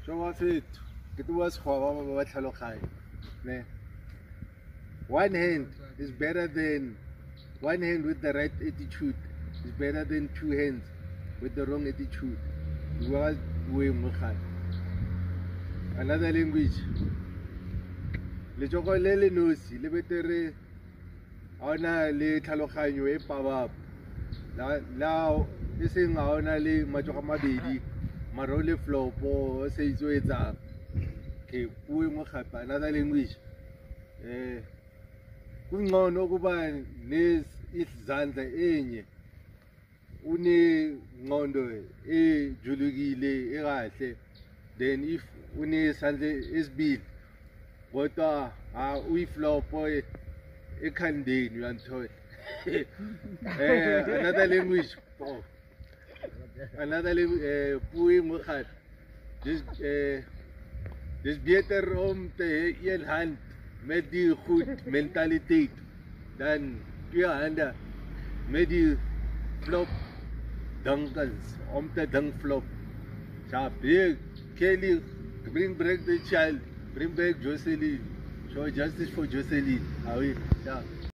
So what's it? It was one hand is better than one hand with the right attitude is better than two hands with the wrong attitude. Another language. Le chocolate nosi, le betere ona le tlhaloganyo e pabap. Now iseng ga ona le matsogo mabedi maro le flopo se itso etsa ke puo mo gape another language kungcono kuba nesizandla enye unengqondo ejulukile ekahle then if unesandla esibili kodwa uyiflopo ekhandeni uyanthola another language puo mo gape dis beter om te een hand met die goed mentaliteit dan twee hande met die flop dankens om te dink flop. Ja, Kelly, bring back the child, bring back Jocelyn, show justice for Jocelyn. Ja.